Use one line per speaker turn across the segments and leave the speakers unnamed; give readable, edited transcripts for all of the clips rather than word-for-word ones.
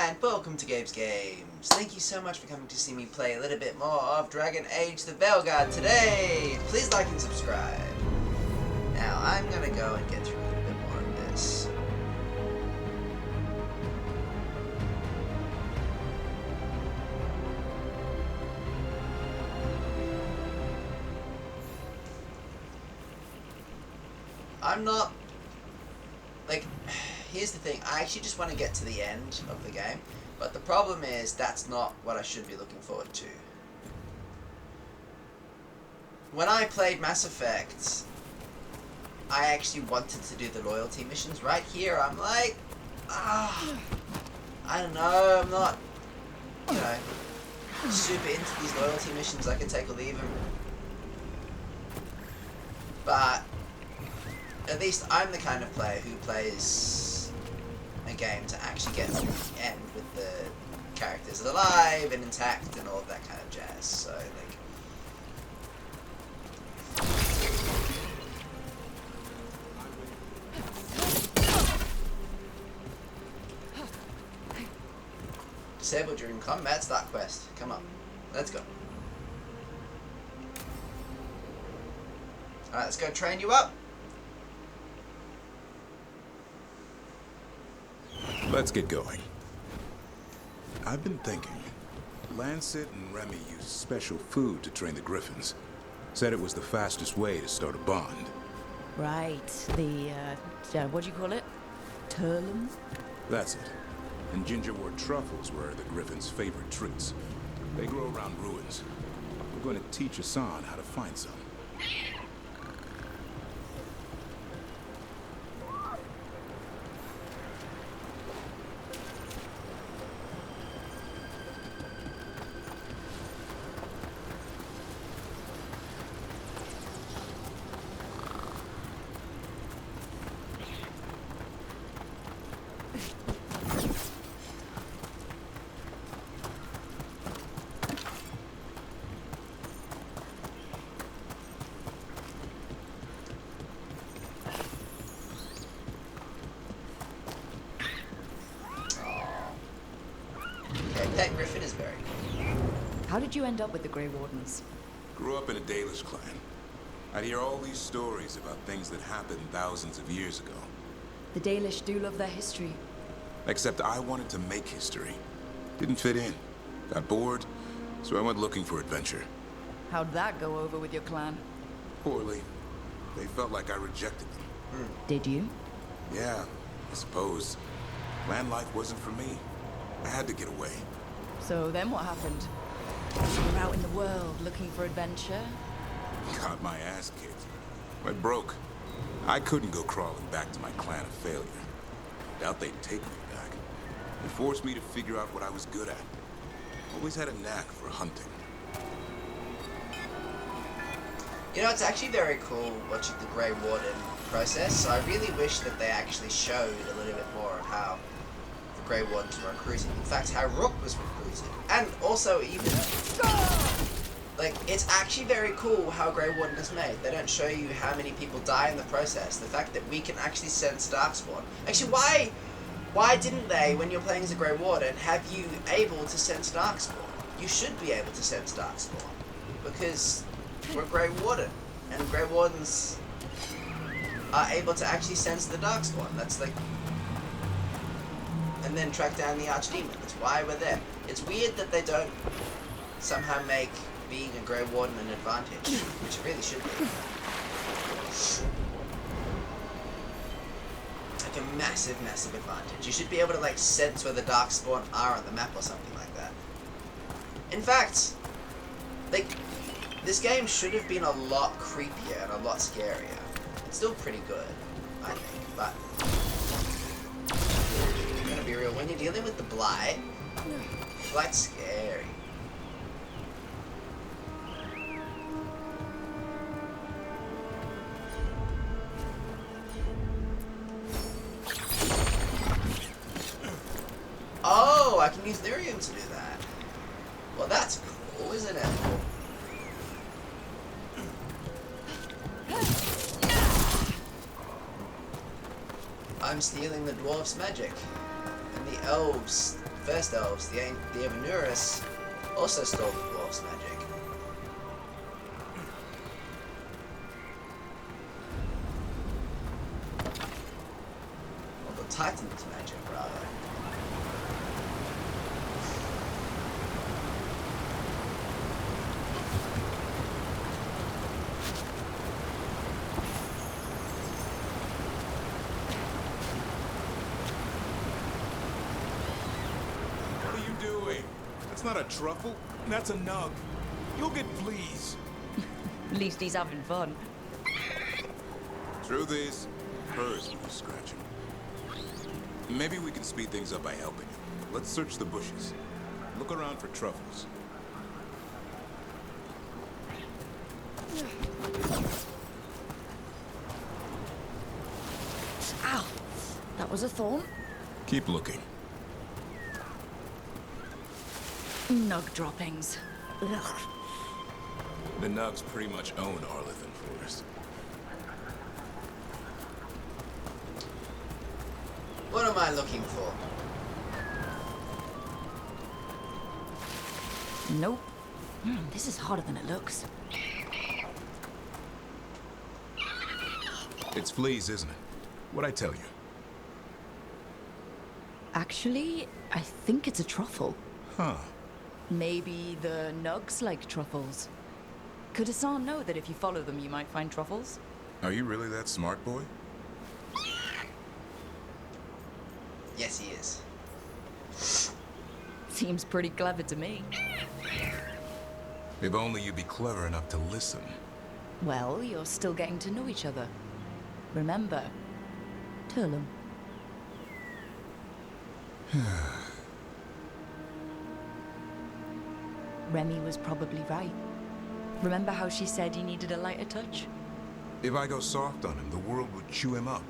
and welcome to Gabe's Games. Thank you so much for coming to see me play a little bit more of Dragon Age the Veilguard today. Please like and subscribe. Now, I'm gonna go and get through a little bit more of this. I'm not... like... Here's the thing, I actually just want to get to the end of the game, but the problem is that's not what I should be looking forward to. When I played Mass Effect, I actually wanted to do the loyalty missions. Right here, I'm like, I don't know, I'm not, you know, super into these loyalty missions. I can take or leave them. But at least I'm the kind of player who plays a game to actually get to the end with the characters alive and intact and all of that kind of jazz. So, like, disabled during combat. Start quest. Come on, let's go. Alright, let's go train you up.
Let's get going. I've been thinking. Lancet and Remy used special food to train the Griffins. Said it was the fastest way to start a bond.
Right, the, what do you call it? Turlum?
That's it. And gingerwort truffles were the Griffins' favorite treats. They grow around ruins. We're going to teach Hassan how to find some.
That Griffin is very cool.
How did you end up with the Grey Wardens?
Grew up in a Dalish clan. I'd hear all these stories about things that happened thousands of years ago.
The Dalish do love their history.
Except I wanted to make history. Didn't fit in. Got bored, so I went looking for adventure.
How'd that go over with your clan?
Poorly. They felt like I rejected them.
Did you?
Yeah, I suppose. Land life wasn't for me. I had to get away.
So then what happened? You were out in the world looking for adventure?
Got my ass kicked. Went broke. I couldn't go crawling back to my clan of failure. Doubt they'd take me back. They forced me to figure out what I was good at. Always had a knack for hunting.
You know, it's actually very cool watching the Grey Warden process, so I really wish that they actually showed a little bit more of how the Grey Wardens were recruited. In fact, how Rook was recruited. And also even... like, it's actually very cool how Grey Warden is made. They don't show you how many people die in the process. The fact that we can actually sense Darkspawn. Actually, why didn't they, when you're playing as a Grey Warden, have you able to sense Darkspawn? You should be able to sense Darkspawn. Because we're Grey Warden. And Grey Wardens are able to actually sense the Darkspawn. That's like... and then track down the Archdemon. That's why we're there. It's weird that they don't somehow make being a Grey Warden an advantage, which it really should be. Like a massive, massive advantage. You should be able to, like, sense where the Darkspawn are on the map or something like that. In fact, like, this game should have been a lot creepier and a lot scarier. It's still pretty good, I think, but... I'm gonna be real, when you're dealing with the Blight, Blight's scary. Oh, I can use Lyrium to do that. Well, that's cool, isn't it? I'm stealing the dwarf's magic. And the elves First elves, the Avenurus also stole the dwarf's magic. Or the Titan's magic, rather.
What are you doing? That's not a truffle. That's a nug. You'll get fleas.
At least he's having fun.
Truth is, hers was scratching. Maybe we can speed things up by helping you. Let's search the bushes. Look around for truffles.
Ow! That was a thorn.
Keep looking.
Nug droppings. Ugh.
The nugs pretty much own Arlithan Forest.
What am I looking for?
Nope. This is harder than it looks.
It's fleas, isn't it? What'd I tell you?
Actually, I think it's a truffle.
Huh.
Maybe the nugs like truffles. Could Hassan know that if you follow them, you might find truffles?
Are you really that smart, boy?
Yes, he is.
Seems pretty clever to me.
If only you'd be clever enough to listen.
Well, you're still getting to know each other. Remember, Turlum. Remy was probably right. Remember how she said he needed a lighter touch?
If I go soft on him, the world would chew him up.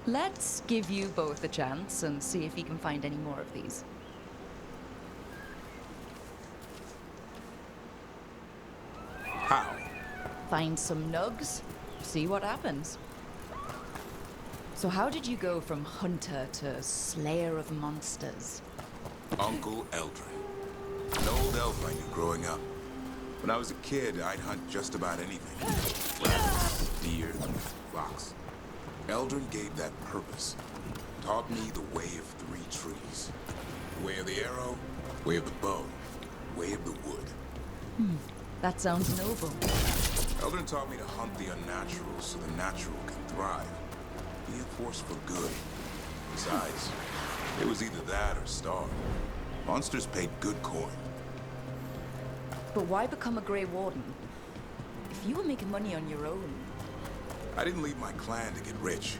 Let's give you both a chance and see if he can find any more of these.
How?
Find some nugs, see what happens. So how did you go from hunter to slayer of monsters?
Uncle Eldrin. An old elf I knew growing up. When I was a kid, I'd hunt just about anything. Rabbits, deer, fox. Eldrin gave that purpose. Taught me the way of three trees. The way of the arrow, way of the bow, way of the wood.
That sounds noble.
Eldrin taught me to hunt the unnatural so the natural can thrive. Be a force for good. Besides, it was either that or starve. Monsters paid good coin.
But why become a Grey Warden? If you were making money on your own...
I didn't leave my clan to get rich.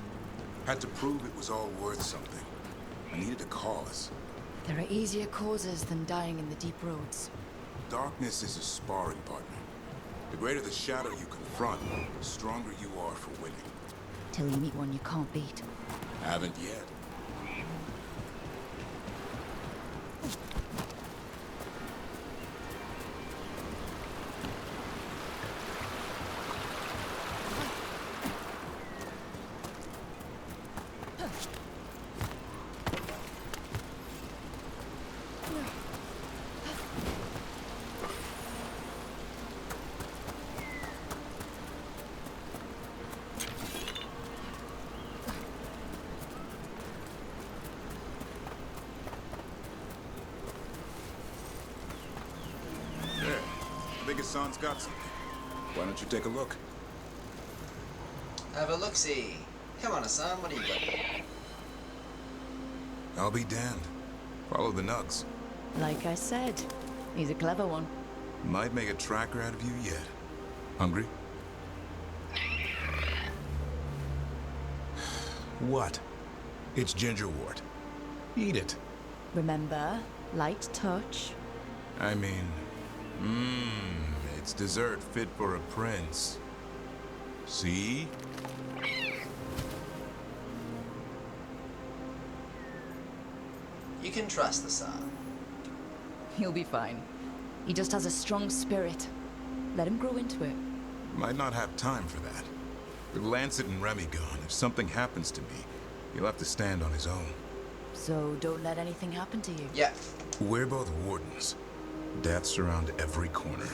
Had to prove it was all worth something. I needed a cause.
There are easier causes than dying in the deep roads.
Darkness is a sparring partner. The greater the shadow you confront, the stronger you are for winning.
Till you meet one you can't beat.
Haven't yet. I think Hassan's got something. Why don't you take a look?
Have a look-see. Come on, Hassan, what do you got?
I'll be damned. Follow the nugs.
Like I said, he's a clever one.
Might make a tracker out of you yet. Hungry? What? It's gingerwort. Eat it.
Remember, light touch.
I mean, it's dessert fit for a prince. See?
You can trust Hassan.
He'll be fine. He just has a strong spirit. Let him grow into it.
Might not have time for that. With Lancet and Remy gone, if something happens to me, he'll have to stand on his own.
So don't let anything happen to you.
Yeah.
We're both wardens. Death's around every corner.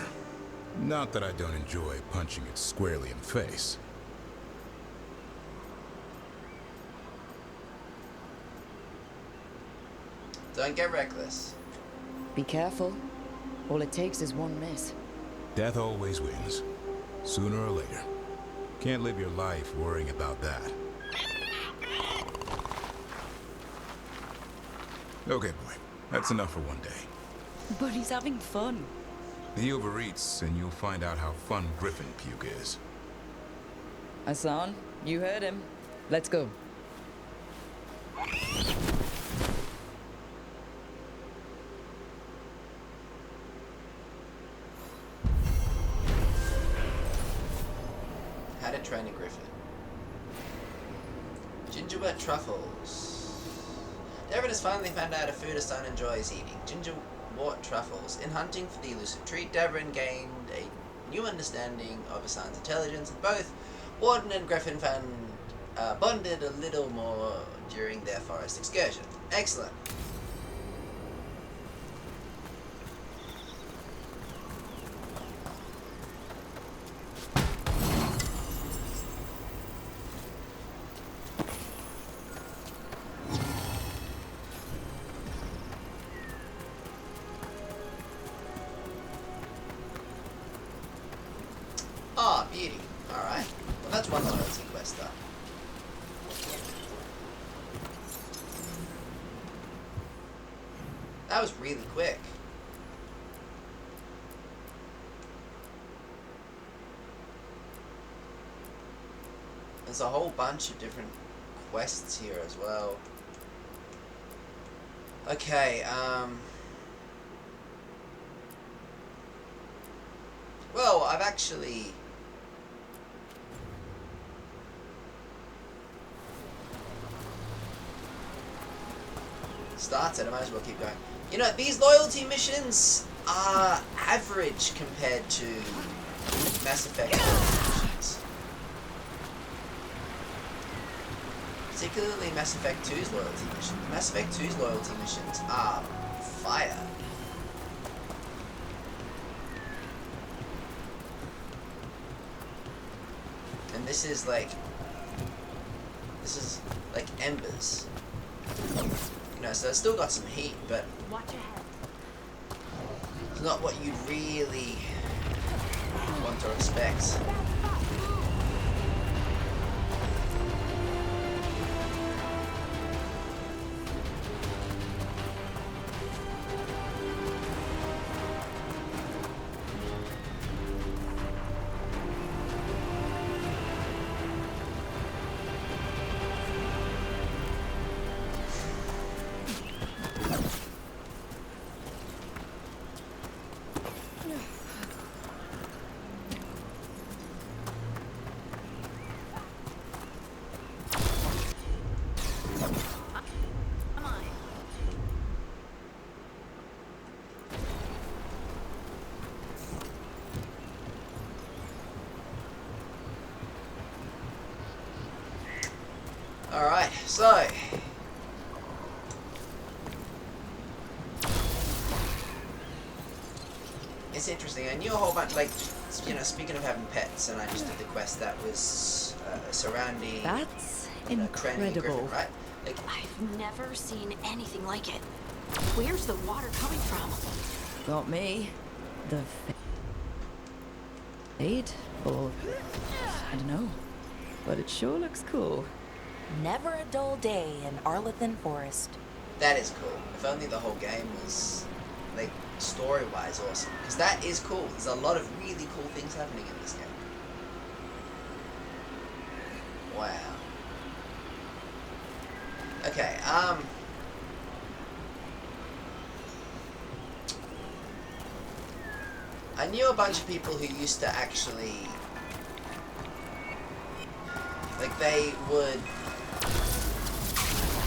Not that I don't enjoy punching it squarely in the face.
Don't get reckless.
Be careful. All it takes is one miss.
Death always wins. Sooner or later. Can't live your life worrying about that. Okay, boy. That's enough for one day.
But he's having fun.
He overeats, and you'll find out how fun Griffin puke is.
Hassan, you heard him. Let's go.
How to train a griffin. Gingerbread truffles. Davrin has finally found out a food his son enjoys eating. Gingerwort truffles. In hunting for the elusive treat, Davrin gained a new understanding of Hassan's intelligence. Both Warden and Griffin bonded a little more during their forest excursion. Excellent. Ah, beauty. Alright. Well, that's one loyalty quest done. That was really quick. There's a whole bunch of different quests here as well. Okay, well, I've actually started. I might as well keep going. You know, these loyalty missions are average compared to Mass Effect missions. Particularly Mass Effect 2's loyalty missions. Mass Effect 2's loyalty missions are fire. And this is like embers. You know, so it's still got some heat, but
Watch ahead.
it's not what you'd really want to expect.
Come on.
Alright, so it's interesting. I knew a whole bunch, like, you know, speaking of having pets, and I just did the quest that was surrounding
That's
training a griffin,
incredible.
right? Like,
I've never seen anything like it. Where's the water coming from?
Got me. The fade? Or I don't know. But it sure looks cool.
Never a dull day in Arlethan Forest.
that is cool. If only the whole game was, like, story-wise awesome. Because that is cool. There's a lot of really cool things happening in this game. Wow. Okay, I knew a bunch of people who used to actually, like, they would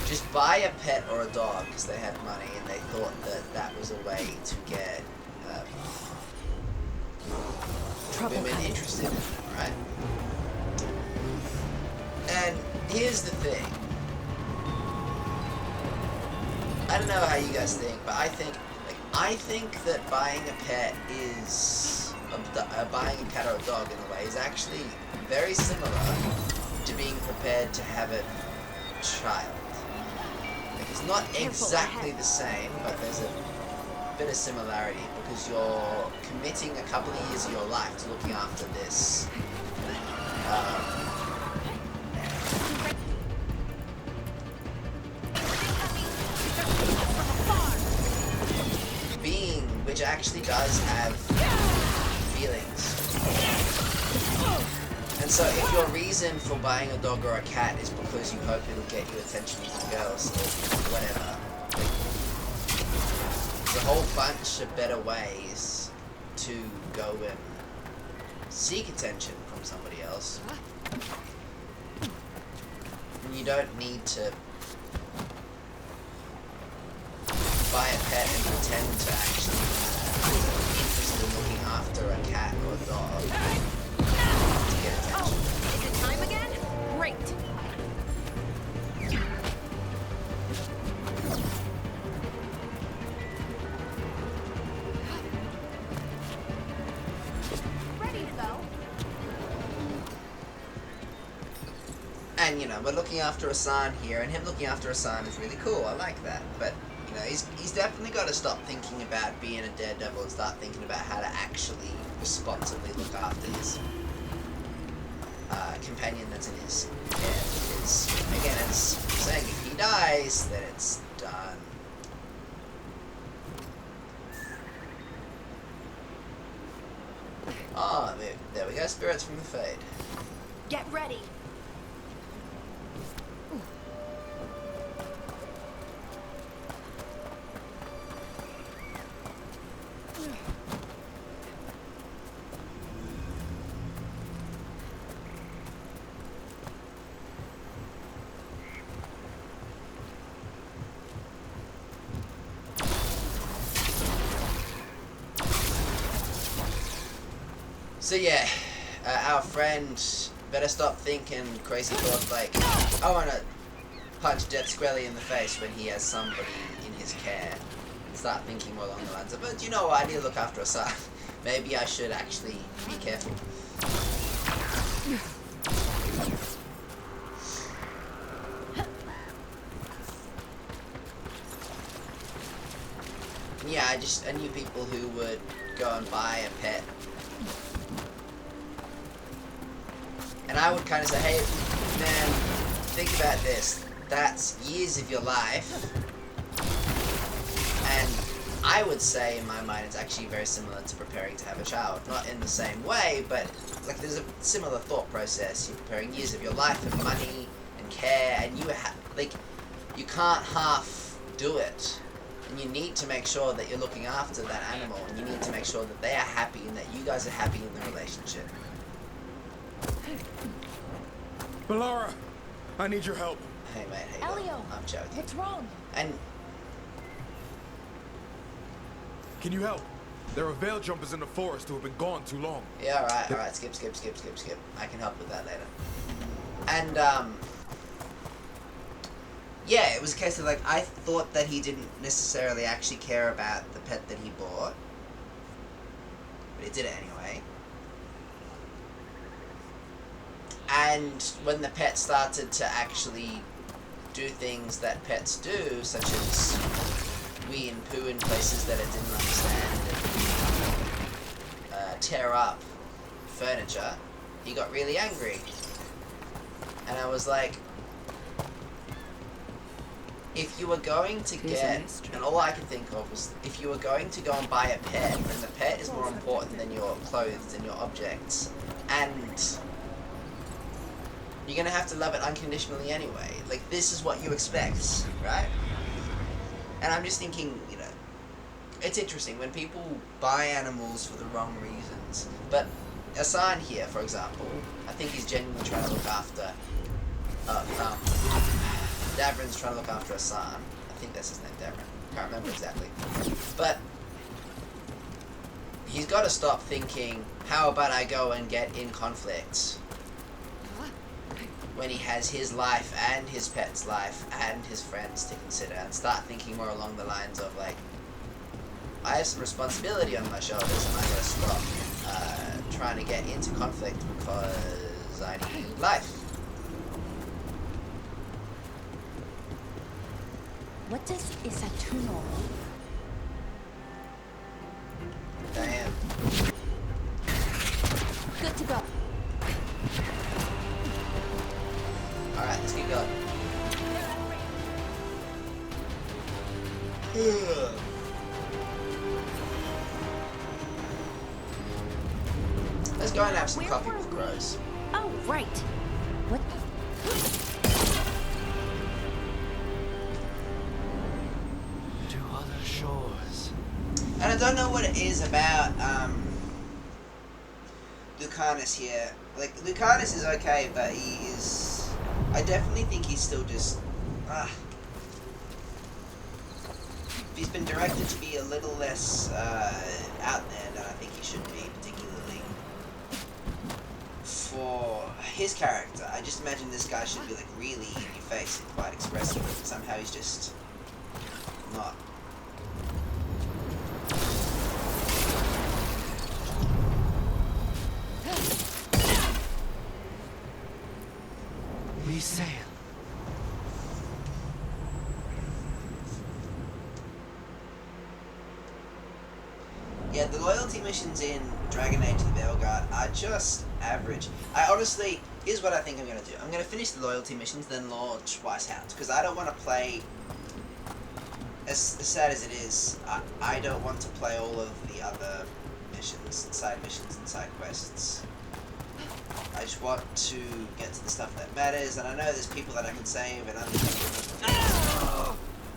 just buy a pet or a dog because they had money and they thought that that was a way to get women interested in them, right? And here's the thing. I don't know how you guys think, but I think that buying a pet is buying a cat or a dog in a way is actually very similar to being prepared to have a child. Like, it's not exactly the same, but there's a bit of similarity because you're committing a couple of years of your life to looking after this being, which actually does have feelings. And so if your reason for buying a dog or a cat is because you hope it'll get you attention from girls or whatever, there's a whole bunch of better ways to go and seek attention from somebody else. And you don't need to buy a pet and pretend to actually be interested in looking after a cat or a dog to get attention.
Is it time again? Great. Ready to go.
And, you know, we're looking after Asan here, and him looking after Asan is really cool. I like that. But, you know, he's definitely got to stop thinking about being a daredevil and start thinking about how to actually responsibly look after his companion that's in his care. Because, again, it's saying if he dies, then it's done. Oh, there we go. Spirits from the Fade.
Get ready.
So yeah, our friend better stop thinking crazy thoughts like, I want to punch Death squarely in the face when he has somebody in his care. And start thinking more along the lines of, but you know what, I need to look after Asan. Maybe I should actually be careful. Yeah, I knew people who would go and buy a pet. And I would kind of say, hey, man, think about this. That's years of your life. And I would say, in my mind, it's actually very similar to preparing to have a child. Not in the same way, but like there's a similar thought process. You're preparing years of your life and money and care, and you can't half do it. And you need to make sure that you're looking after that animal, and you need to make sure that they are happy and that you guys are happy in the relationship.
Melara, I need your help.
Hey mate, hey
Elio,
I'm joking.
what's wrong?
And
Can you help? There are veil jumpers in the forest who have been gone too long.
yeah, alright, skip. I can help with that later. And yeah, it was a case of like, I thought that he didn't necessarily actually care about the pet that he bought, but he did it anyway. And when the pet started to actually do things that pets do, such as wee and poo in places that it didn't understand, and tear up furniture, he got really angry. And I was like, if you were going to get, and all I could think of was, if you were going to go and buy a pet, then the pet is more important than your clothes and your objects, and you're gonna have to love it unconditionally anyway. Like, this is what you expect, right? And I'm just thinking, you know, it's interesting when people buy animals for the wrong reasons. But Asan here, for example, I think he's genuinely trying to look after, Davrin's trying to look after Asan. I think that's his name, Davrin. Can't remember exactly. But he's got to stop thinking, how about I go and get in conflict when he has his life and his pet's life and his friends to consider, and start thinking more along the lines of like, I have some responsibility on my shoulders and I gotta stop trying to get into conflict because I need life.
What does Isatuno mean?
Damn.
Good to go.
Alright, let's keep going. Let's go and have some coffee with Crows.
Oh, right. What?
To other shores.
And I don't know what it is about Lucanus here. Like, Lucanus is okay, but he is... I definitely think he's still just... he's been directed to be a little less out there than I think he should be, particularly for his character. I just imagine this guy should be like really in your face and quite expressive, but somehow he's just not.
We sail.
Yeah, the loyalty missions in Dragon Age: The Veilguard are just average. I honestly, here's what I think I'm going to do. I'm going to finish the loyalty missions, then launch Wise Hounds, because I don't want to play, as sad as it is, I don't want to play all of the other missions, side missions and side quests. I just want to get to the stuff that matters, and I know there's people that I can save, and I'm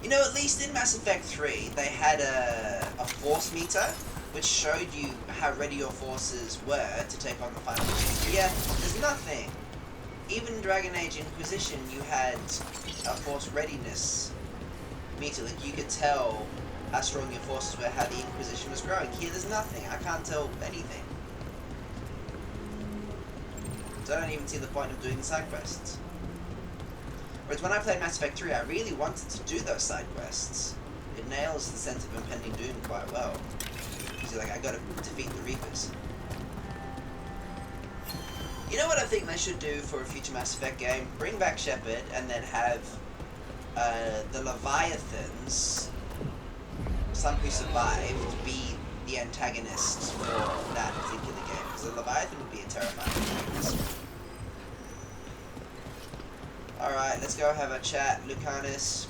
you know, at least in Mass Effect 3, they had a force meter, which showed you how ready your forces were to take on the final mission. Yeah, there's nothing. Even in Dragon Age Inquisition, you had a force readiness meter. Like, you could tell how strong your forces were, how the Inquisition was growing. Here, there's nothing. I can't tell anything. So I don't even see the point of doing the side quests. Whereas when I played Mass Effect 3, I really wanted to do those side quests. It nails the sense of impending doom quite well. Because you're like, I gotta defeat the Reapers. You know what I think they should do for a future Mass Effect game? Bring back Shepard and then have the Leviathans, some who survived, be the antagonists for that particular game. Because the Leviathan would be a terrifying antagonist. Alright, let's go have a chat, Lucanus.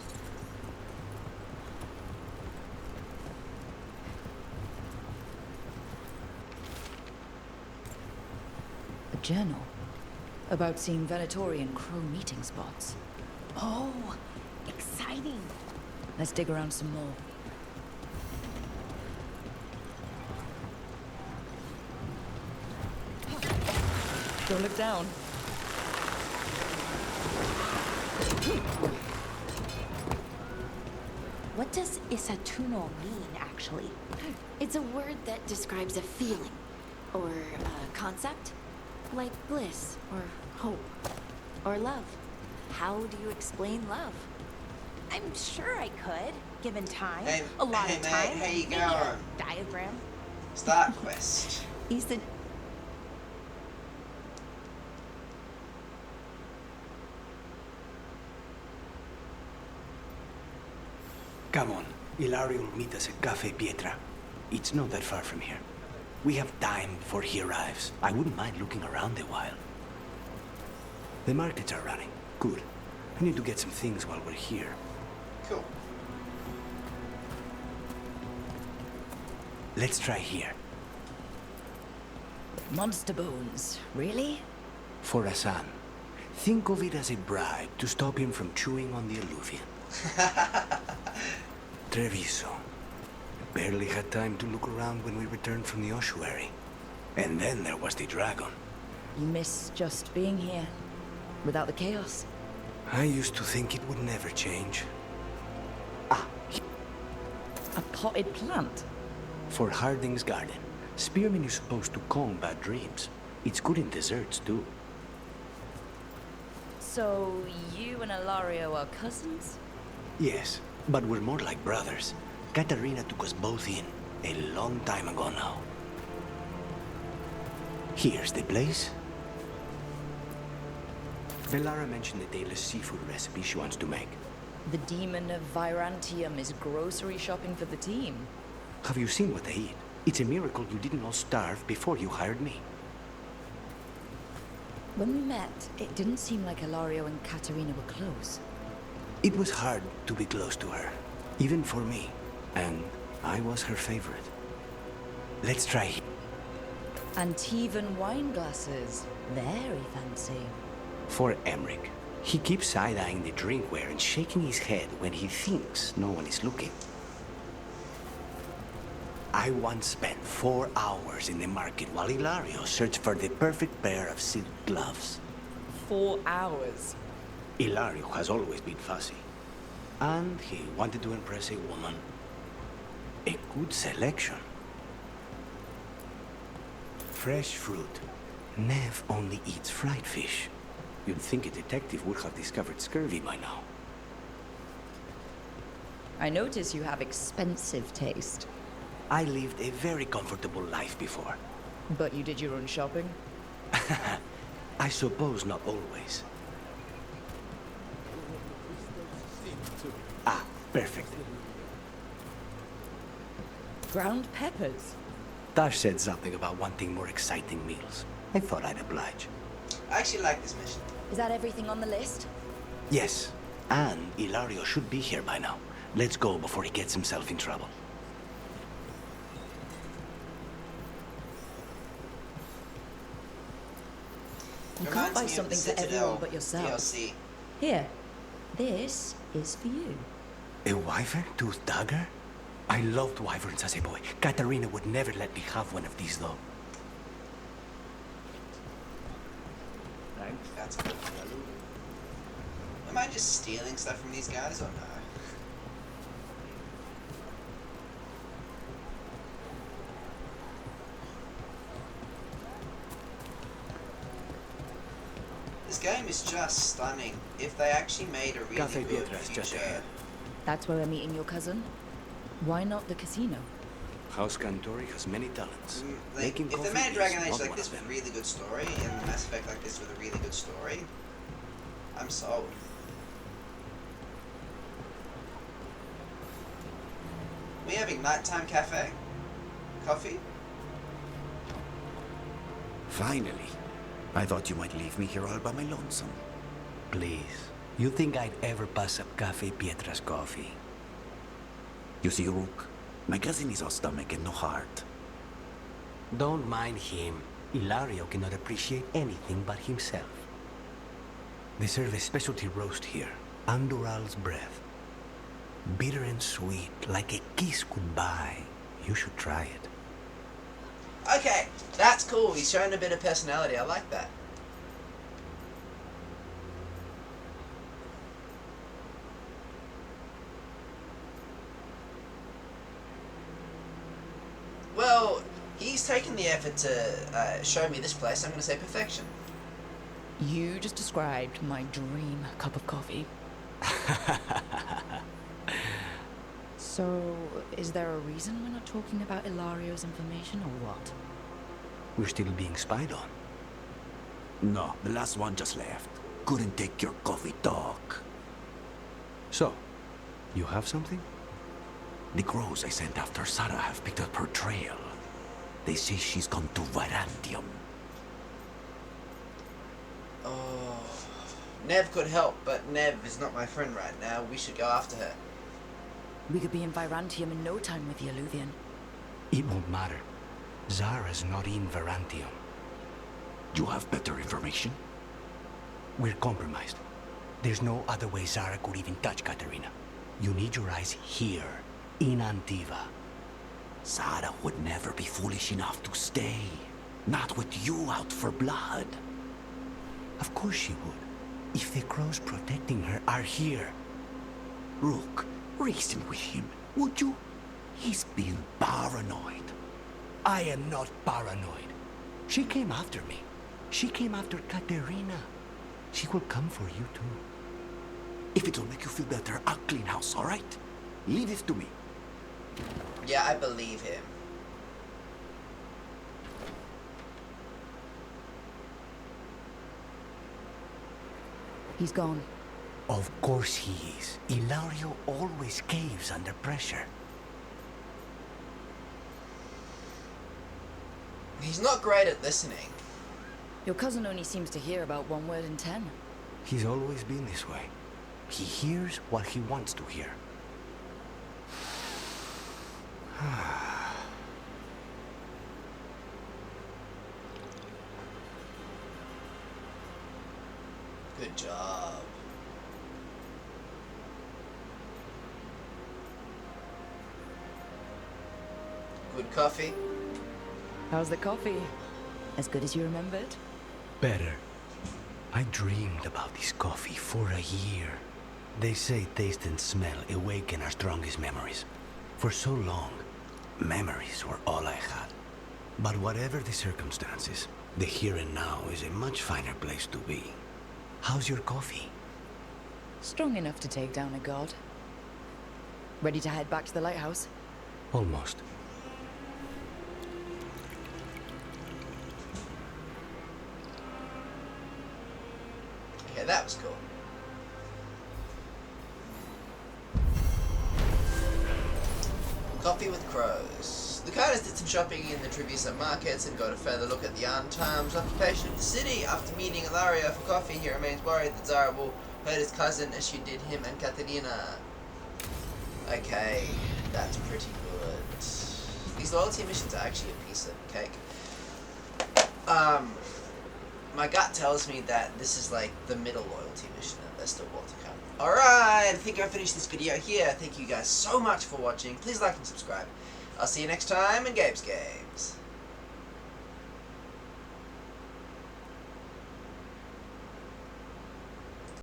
A journal about seeing Venatorian crow meeting spots.
Oh, exciting.
Let's dig around some more. Don't look down.
What does Isatuno mean, actually?
It's a word that describes a feeling, or a concept, like bliss, or hope, or love.
How do you explain love? I'm sure I could, given time.
Hey,
a lot
hey
of
mate,
time.
how you
Maybe
going?
a diagram.
Start quest.
Come on, Ilario will meet us at Cafe Pietra. It's not that far from here. We have time before he arrives. I wouldn't mind looking around a while. The markets are running. Good. I need to get some things while we're here.
Cool.
Let's try here.
Monster bones, really?
For Hassan. Think of it as a bribe to stop him from chewing on the alluvian. Treviso. Barely had time to look around when we returned from the ossuary. And then there was the dragon.
You miss just being here, without the chaos.
I used to think it would never change.
A potted plant?
For Harding's garden. Spearmint is supposed to calm bad dreams. It's good in desserts, too.
So, you and Ilario are cousins?
Yes, but we're more like brothers. Katarina took us both in, a long time ago now. Here's the place. Velara mentioned the daily seafood recipe she wants to make.
The demon of Virantium is grocery shopping for the team.
Have you seen what they eat? It's a miracle you didn't all starve before you hired me.
When we met, it didn't seem like Ilario and Katerina were close.
It was hard to be close to her, even for me, and I was her favorite. Let's try.
Antivan wine glasses. Very fancy.
For Emmerich. He keeps side-eyeing the drinkware and shaking his head when he thinks no one is looking. I once spent 4 hours in the market while Ilario searched for the perfect pair of silk gloves.
4 hours.
Ilario has always been fussy. And he wanted to impress a woman. A good selection. Fresh fruit. Nev only eats fried fish. You'd think a detective would have discovered scurvy by now.
I notice you have expensive taste.
I lived a very comfortable life before.
But you did your own shopping?
I suppose not always. Ah, perfect.
Ground peppers.
Tash said something about wanting more exciting meals. I thought I'd oblige.
I actually like this mission.
Is that everything on the list?
Yes, and Ilario should be here by now. Let's go before he gets himself in trouble.
You can't
Reminds
buy
me of the
something for
Citadel
everyone but yourself.
DLC.
Here, this is for you.
A wyvern-toothed dagger? I loved wyverns as a boy. Katarina would never let me have one of these, though.
Thanks. That's cool. Am I just stealing stuff from these guys or no? This game is just stunning. If they actually made a really
Cafe
good
Pietra is just
future...
ahead.
That's where we're meeting your cousin? Why not the casino?
House Cantori has many talents.
Like,
Making
if they
coffee
made a
is
Dragon Age
not
like
one
this
of
with a
them.
really good story, and Mass Effect like this with a really good story, I'm sold. We having nighttime cafe? Coffee?
Finally. I thought you might leave me here all by my lonesome.
Please. You think I'd ever pass up Cafe Pietra's coffee?
You see, Rook, my cousin is all stomach and no heart.
Don't mind him. Ilario cannot appreciate anything but himself. They serve a specialty roast here. Andoral's breath. Bitter and sweet, like a kiss goodbye. You should try it.
Okay, that's cool. He's showing a bit of personality. I like that. Well, he's taken the effort to show me this place. I'm going to say perfection.
You just described my dream cup of coffee. So, is there a reason we're not talking about Ilario's information, or what?
We're still being spied on.
No, the last one just left. Couldn't take your coffee talk.
So, you have something?
The crows I sent after Sarah have picked up her trail. They say she's gone to Virantium.
Oh, Nev could help, but Nev is not my friend right now. We should go after her.
We could be in Virantium in no time with the Alluvian.
It won't matter. Zara's not in Virantium.
You have better information?
We're compromised. There's no other way Zara could even touch Katarina. You need your eyes here, in Antiva.
Sarah would never be foolish enough to stay. Not with you out for blood.
Of course she would. If the crows protecting her are here.
Rook, reason with him, would you? He's being paranoid.
I am not paranoid. She came after me. She came after Katerina. She will come for you too.
If it'll make you feel better, I'll clean house, all right? Leave this to me.
Yeah, I believe him.
He's gone.
Of course he is. Ilario always caves under pressure.
He's not great at listening.
Your cousin only seems to hear about 1 word in 10.
He's always been this way. He hears what he wants to hear.
Good job. Good coffee.
How's the coffee? As good as you remembered?
Better. I dreamed about this coffee for a year. They say taste and smell awaken our strongest memories. For so long, memories were all I had. But whatever the circumstances, the here and now is a much finer place to be. How's your coffee?
Strong enough to take down a god. Ready to head back to the lighthouse?
Almost.
Yeah, that was cool. Coffee with crows. The Carters did some shopping in the Treviso markets and got a further look at the Times occupation of the city. After meeting Ilario for coffee, he remains worried that Zara will hurt his cousin as she did him and Katerina. Okay, that's pretty good. These loyalty missions are actually a piece of cake. My gut tells me that this is like the middle loyalty mission and there's still more to come. Alright, I think I'll finish this video here. Thank you guys so much for watching. Please like and subscribe. I'll see you next time in Gabe's Games.